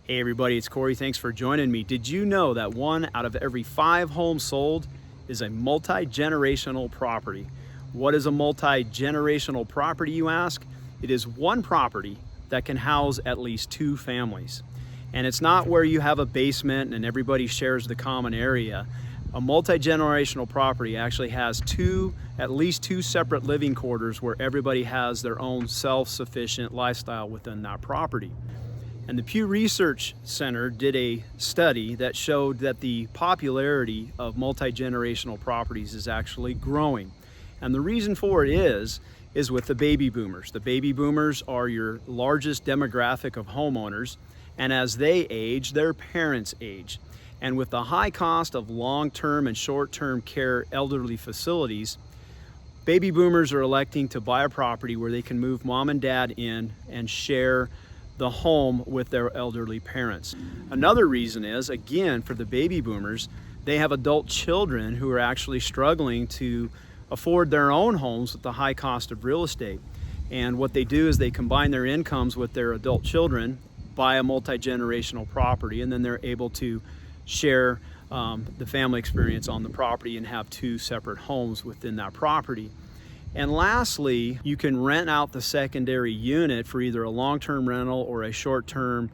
Hey everybody, it's Kory. Thanks for joining me. Did you know that 1 out of every 5 homes sold is a multi-generational property? What is a multi-generational property, you ask? It is one property that can house at least 2 families. And it's not where you have a basement and everybody shares the common area. A multi-generational property actually has at least two separate living quarters where everybody has their own self-sufficient lifestyle within that property. And the Pew Research Center did a study that showed that the popularity of multi-generational properties is actually growing. And the reason for it is with the baby boomers. The baby boomers are your largest demographic of homeowners, and as they age, their parents age. And with the high cost of long-term and short-term care elderly facilities, baby boomers are electing to buy a property where they can move mom and dad in and share the home with their elderly parents. Another reason is, again, for the baby boomers, they have adult children who are actually struggling to afford their own homes with the high cost of real estate. And what they do is they combine their incomes with their adult children, buy a multi-generational property, and then they're able to share the family experience on the property and have 2 separate homes within that property. And lastly, you can rent out the secondary unit for either a long-term rental or a short-term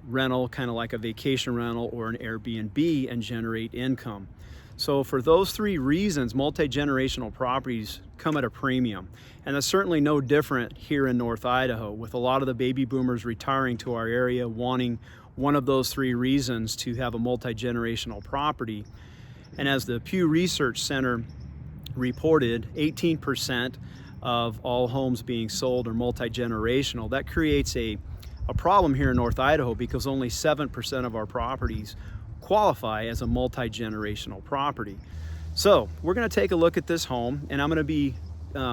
rental, kind of like a vacation rental or an Airbnb, and generate income. So for those 3 reasons, multi-generational properties come at a premium. And that's certainly no different here in North Idaho, with a lot of the baby boomers retiring to our area wanting one of those 3 reasons to have a multi-generational property. And as the Pew Research Center reported, 18% of all homes being sold are multi-generational. That creates a problem here in North Idaho because only 7% of our properties qualify as a multi-generational property. So we're going to take a look at this home, and I'm going to be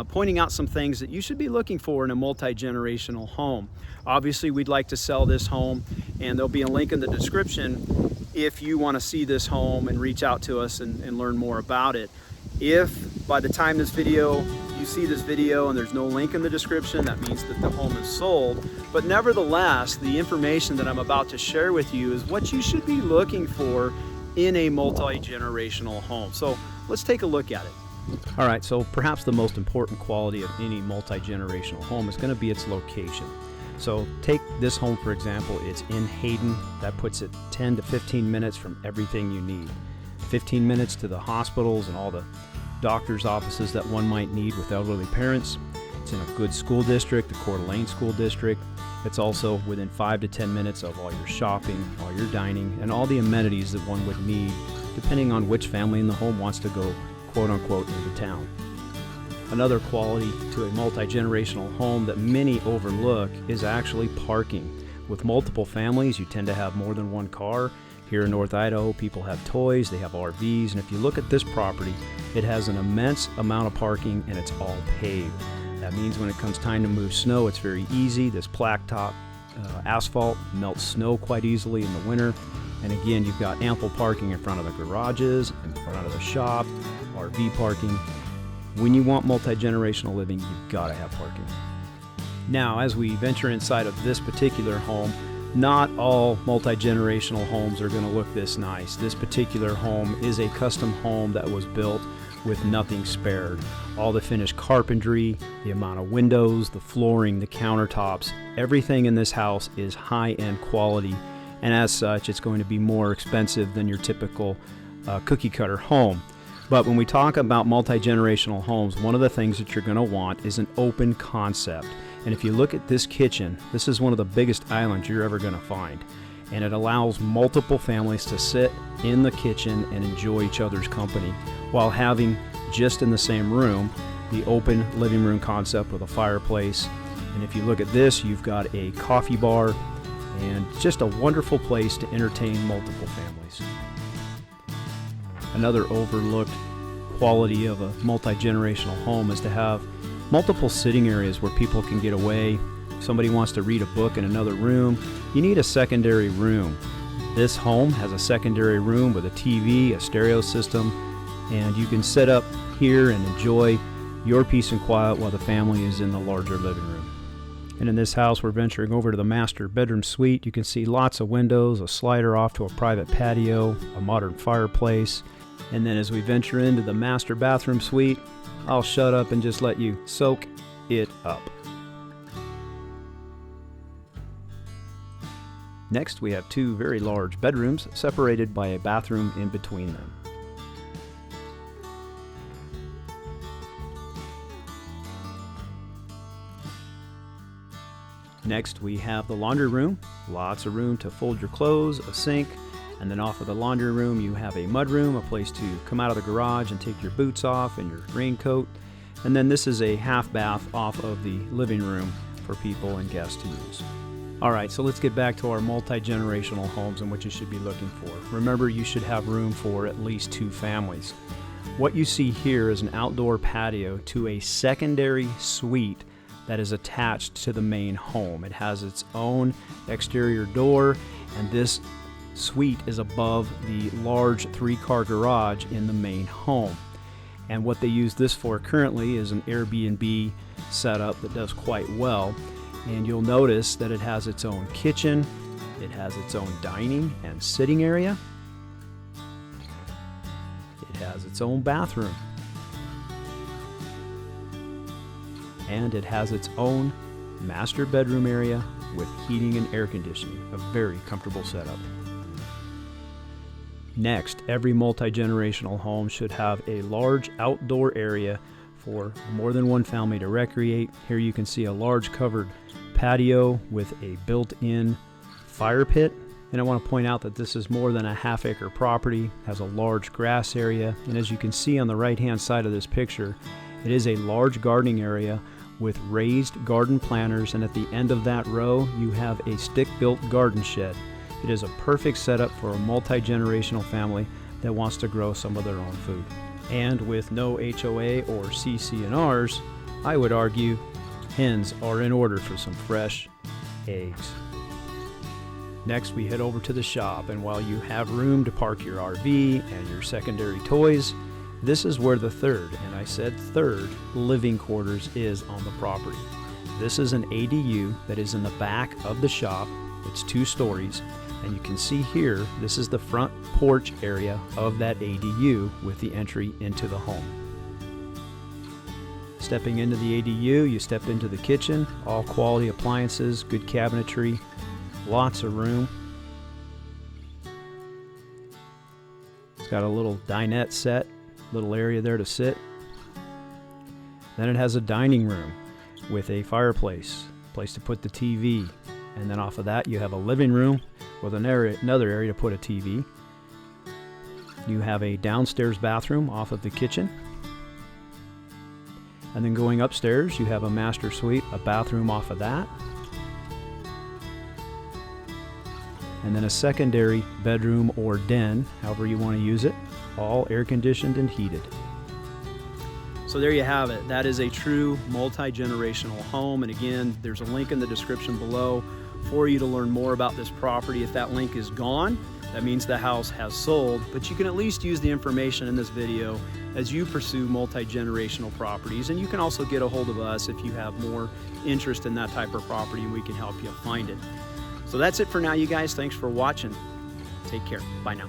pointing out some things that you should be looking for in a multi-generational home. Obviously, we'd like to sell this home, and there'll be a link in the description if you want to see this home and reach out to us and learn more about it. If by the time you see this video and there's no link in the description, that means that the home is sold. But nevertheless, the information that I'm about to share with you is what you should be looking for in a multi-generational home. So let's take a look at it. All right, so perhaps the most important quality of any multi-generational home is going to be its location. So take this home, for example. It's in Hayden. That puts it 10 to 15 minutes from everything you need. 15 minutes to the hospitals and all the doctor's offices that one might need with elderly parents. It's in a good school district, the Coeur School District. It's also within 5 to 10 minutes of all your shopping, all your dining, and all the amenities that one would need, depending on which family in the home wants to go, quote-unquote, into town. Another quality to a multi-generational home that many overlook is actually parking. With multiple families, you tend to have more than one car. Here in North Idaho, people have toys, they have RVs, and if you look at this property, it has an immense amount of parking and it's all paved. That means when it comes time to move snow, it's very easy. This blacktop asphalt melts snow quite easily in the winter. And again, you've got ample parking in front of the garages, in front of the shop, RV parking. When you want multi-generational living, you've got to have parking. Now, as we venture inside of this particular home, not all multi-generational homes are going to look this nice. This particular home is a custom home that was built with nothing spared. All the finished carpentry, the amount of windows, the flooring, the countertops, everything in this house is high-end quality, and as such, it's going to be more expensive than your typical cookie-cutter home. But when we talk about multi-generational homes, one of the things that you're going to want is an open concept. And if you look at this kitchen, this is one of the biggest islands you're ever going to find. And it allows multiple families to sit in the kitchen and enjoy each other's company while having, just in the same room, the open living room concept with a fireplace. And if you look at this, you've got a coffee bar and just a wonderful place to entertain multiple families. Another overlooked quality of a multi-generational home is to have multiple sitting areas where people can get away. If somebody wants to read a book in another room, you need a secondary room. This home has a secondary room with a TV, a stereo system, and you can sit up here and enjoy your peace and quiet while the family is in the larger living room. And in this house, we're venturing over to the master bedroom suite. You can see lots of windows, a slider off to a private patio, a modern fireplace. And then as we venture into the master bathroom suite, I'll shut up and just let you soak it up. Next, we have two very large bedrooms separated by a bathroom in between them. Next, we have the laundry room. Lots of room to fold your clothes, a sink, and then off of the laundry room you have a mud room, a place to come out of the garage and take your boots off and your raincoat. And then this is a half bath off of the living room for people and guests to use. All right, so let's get back to our multi-generational homes and what you should be looking for. Remember, you should have room for at least 2 families. What you see here is an outdoor patio to a secondary suite that is attached to the main home. It has its own exterior door, and this suite is above the large 3-car garage in the main home. And what they use this for currently is an Airbnb setup that does quite well. And you'll notice that it has its own kitchen, it has its own dining and sitting area, it has its own bathroom, and it has its own master bedroom area with heating and air conditioning. A very comfortable setup. Next, every multi-generational home should have a large outdoor area for more than one family to recreate. Here you can see a large covered patio with a built-in fire pit. And I want to point out that this is more than a half-acre property, has a large grass area, and as you can see on the right-hand side of this picture, it is a large gardening area with raised garden planters, and at the end of that row you have a stick-built garden shed. It is a perfect setup for a multi-generational family that wants to grow some of their own food. And with no HOA or CC&Rs, I would argue hens are in order for some fresh eggs. Next, we head over to the shop, and while you have room to park your RV and your secondary toys, this is where the third, and I said third, living quarters is on the property. This is an ADU that is in the back of the shop. It's 2 stories, and you can see here, this is the front porch area of that ADU with the entry into the home. Stepping into the ADU, you step into the kitchen, all quality appliances, good cabinetry, lots of room. It's got a little dinette set, little area there to sit. Then it has a dining room with a fireplace, place to put the TV. And then off of that you have a living room with another area to put a TV. You have a downstairs bathroom off of the kitchen. And then going upstairs you have a master suite, a bathroom off of that. And then a secondary bedroom or den, however you want to use it, all air conditioned and heated. So there you have it. That is a true multi-generational home. And again, there's a link in the description below for you to learn more about this property. If that link is gone, that means the house has sold, but you can at least use the information in this video as you pursue multi-generational properties. And you can also get a hold of us if you have more interest in that type of property, and we can help you find it. So that's it for now, you guys. Thanks for watching. Take care. Bye now.